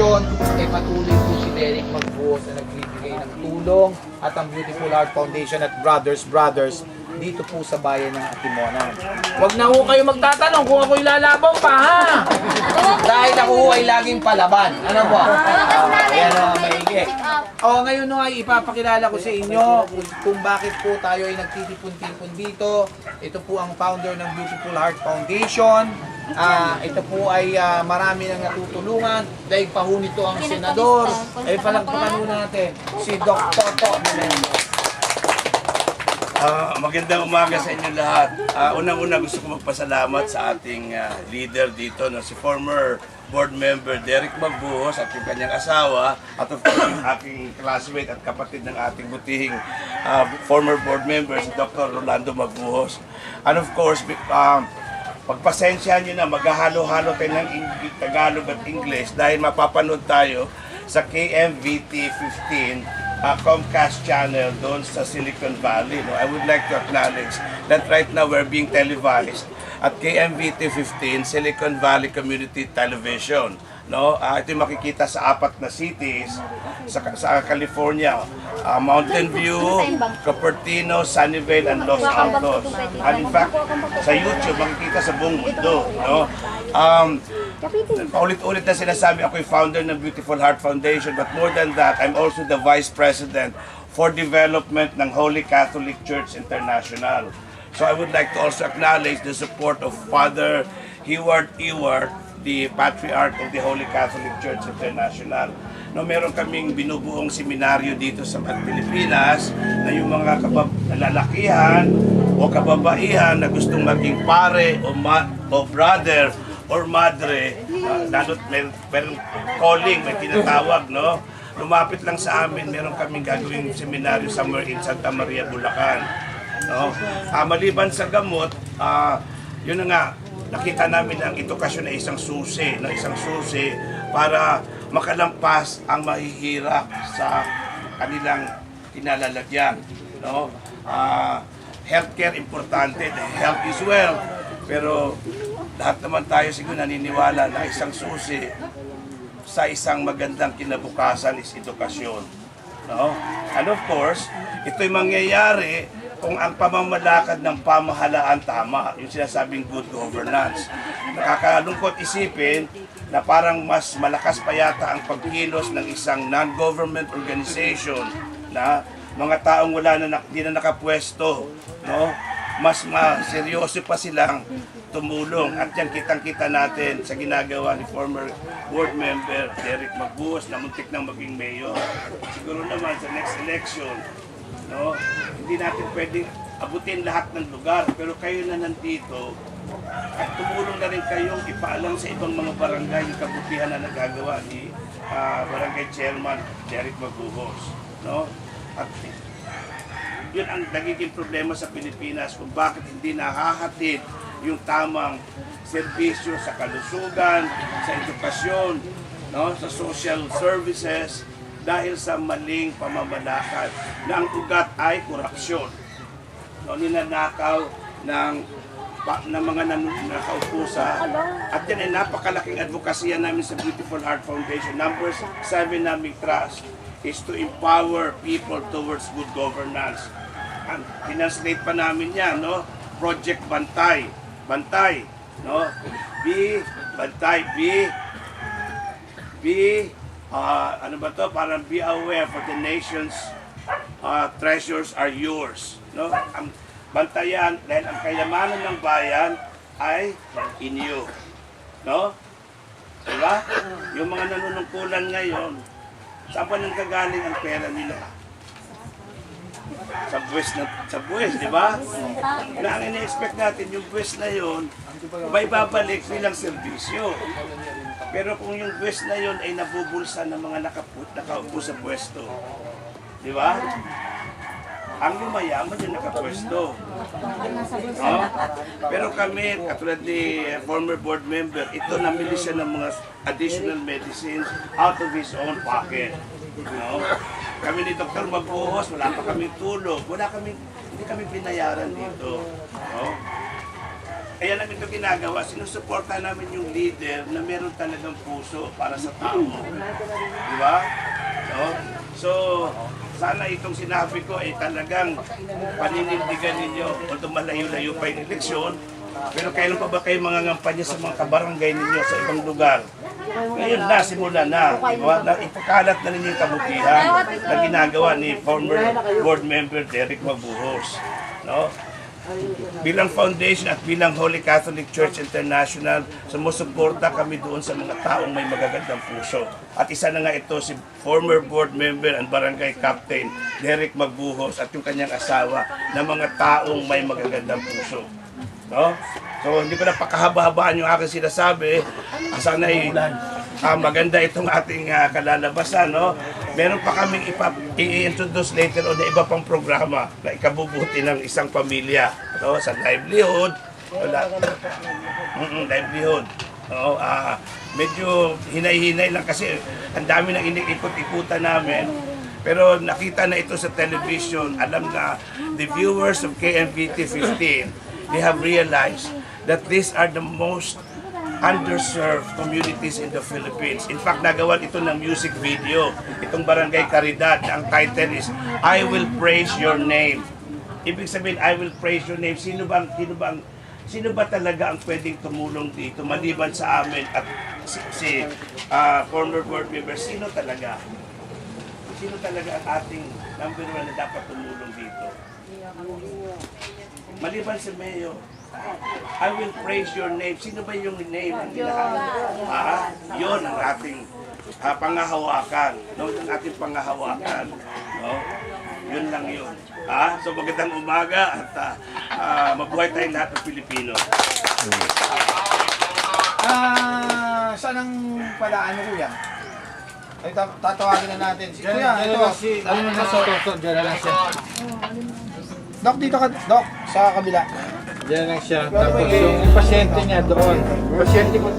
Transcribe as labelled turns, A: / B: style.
A: Foundation, patuloy po si Derek Magbuhos na nagbibigay ng tulong at ang Beautiful Heart Foundation at Brothers dito po sa bayan ng Atimonan. Huwag na ho kayo magtatanong kung ako'y lalaban pa, ha? Dahil ako ay laging palaban. Ano po? Ayan o, maigi. Ngayon no ay ipapakilala ko sa inyo kung bakit po tayo ay nagtitipon-tipon dito. Ito po ang founder ng Beautiful Heart Foundation. Ito po ay marami nang natutulungan. Dahil pa ho nito ang senador. Ay palagpakan ho natin si Dr. Toto Menendez.
B: Magandang umaga sa inyo lahat. Unang-una gusto ko magpasalamat sa ating leader dito, no, si former board member Derek Magbuhos at yung kanyang asawa at of course yung aking classmate at kapatid ng ating butihing former board member si Dr. Rolando Magbuhos. And of course, pagpasensyahan nyo na, maghahalo-halo tayo ng Tagalog at English dahil mapapanood tayo sa KMVT 15 Comcast channel doon sa Silicon Valley. No? I would like to acknowledge that right now we're being televised at KMVT 15 Silicon Valley Community Television. No? Ito yung makikita sa 4 na cities sa California. Mountain View, Cupertino, Sunnyvale, and Los Altos. And in fact, sa YouTube, makikita sa buong mundo. No? Paulit-ulit na sinasabi ako yung founder ng Beautiful Heart Foundation, but more than that, I'm also the Vice President for Development ng Holy Catholic Church International. So I would like to also acknowledge the support of Father Heward Ewart, the Patriarch of the Holy Catholic Church International. No, meron kaming binubuong seminaryo dito sa Pilipinas na yung mga lalakihan o kababaihan na gustong maging pare o brother or madre, lalo't meron calling, may tinatawag, no? Lumapit lang sa amin, meron kaming gagawing seminaryo somewhere in Santa Maria, Bulacan. No? Maliban sa gamot, yun na nga, nakita namin ang edukasyon na isang susi para makalampas ang mahihirap sa kanilang kinalalagyan. No? Healthcare importante, health is wealth, pero lahat naman tayo siguro naniniwala na isang susi sa isang magandang kinabukasan is edukasyon. No? And of course, ito'y mangyayari kung ang pamamalakad ng pamahalaan tama, yung sinasabing good governance. Nakakalungkot isipin na parang mas malakas pa yata ang pagkilos ng isang non-government organization na mga taong di na nakapwesto, no? Mas seryoso pa silang tumulong at yan kitang-kita natin sa ginagawa ni former board member Derek Magbuhos na muntik nang maging mayor. Siguro naman sa next election, no, hindi natin pwedeng abutin lahat ng lugar, pero kayo na nandito at tumulong na rin kayong ipaalam sa ibang mga barangay yung kabutihan na nagagawa ni Barangay Chairman Derek Magbuhos. No? At yun ang nagiging problema sa Pilipinas kung bakit hindi nahahatid yung tamang serbisyo sa kalusugan, sa edukasyon, no, sa social services dahil sa maling pamamalakad na ang ugat ay korupsyon. No, ninanakaw ng mga nakaupo sa at yan ay napakalaking advokasya namin sa Beautiful Heart Foundation. Number 7 naming trust is to empower people towards good governance. And tinranslate pa namin yan, no? Project Bantay. Bantay, no? Bantay, ano ba to? Parang be aware for the nation's treasures are yours. No? Ang bantayan, dahil ang kayamanan ng bayan ay inyo. No? Diba? Yung mga nanunungkulan ngayon, saan pa nang gagaling ang pera nila? Sa buwis, di ba? Na ang ina-expect natin, yung buwis na yon, may babalik bilang serbisyo. Pero kung yung buwis na yon ay nabubulsa ng mga nakaupo sa pwesto, di ba? Ang lumayaman yung nakapwesto. No? Pero kami, katulad ni former board member, ito namili siya ng mga additional medicines out of his own pocket. No? Kami ni Dr. Magbuhos, wala pa kaming tulog, hindi kami binayaran dito. No? Kaya namin ito ginagawa, sinusuporta namin yung leader na meron talagang puso para sa tao. Di ba? No? So, sana itong sinabi ko ay talagang paninindigan ninyo. Although malayo-layo pa yung eleksyon, pero kailan pa ba kayo mangangampanya sa mga kabarangay ninyo sa ibang lugar? Ngayon na, simula na. Diba? Na ipakalat na ninyo yung kabutihan na ginagawa ni former board member Derek Magbuhos. No? Bilang foundation at bilang Holy Catholic Church International, sumusuporta kami doon sa mga taong may magagandang puso. At isa na nga ito si former board member and barangay captain Derek Magbuhos at yung kanyang asawa na mga taong may magagandang puso. No? So hindi ko na pakahaba-habaan yung aking sinasabi. Sana'y maganda itong ating kalalabasan. No? Meron pa kaming i-introduce later on na iba pang programa na ikabubuti ng isang pamilya, no? Sa livelihood. Livelihood. No? Medyo hinay-hinay lang kasi ang dami nang iniikot-ikutan namin. Pero nakita na ito sa television, alam na the viewers of KMPT 15, they have realized that these are the most underserved communities in the Philippines. In fact, nagawa ito ng music video. Itong Barangay Caridad, ang title is, I Will Praise Your Name. Ibig sabihin, I will praise your name. Sino ba talaga ang pwedeng tumulong dito maliban sa amin at si former board member? Sino talaga? Sino talaga ang ating number one na dapat tumulong dito? Maliban si Mayo, I will praise your name. Sino ba yung name ang hinahanap? Yun ang ating pangahawakan. No? Yung ating pangahawakan. No? Yun lang yun. So magandang umaga at mabuhay tayong lahat ng Pilipino.
A: Saan ang palaan mo, kuya? Ay, tatawagin na natin. Kuya, ito. Ano na sa diyan lang siya. Dok, dito ka. Dok, sa kabila.
C: Diyan lang siya. Tapos yung pasyente niya doon. Pasyente ko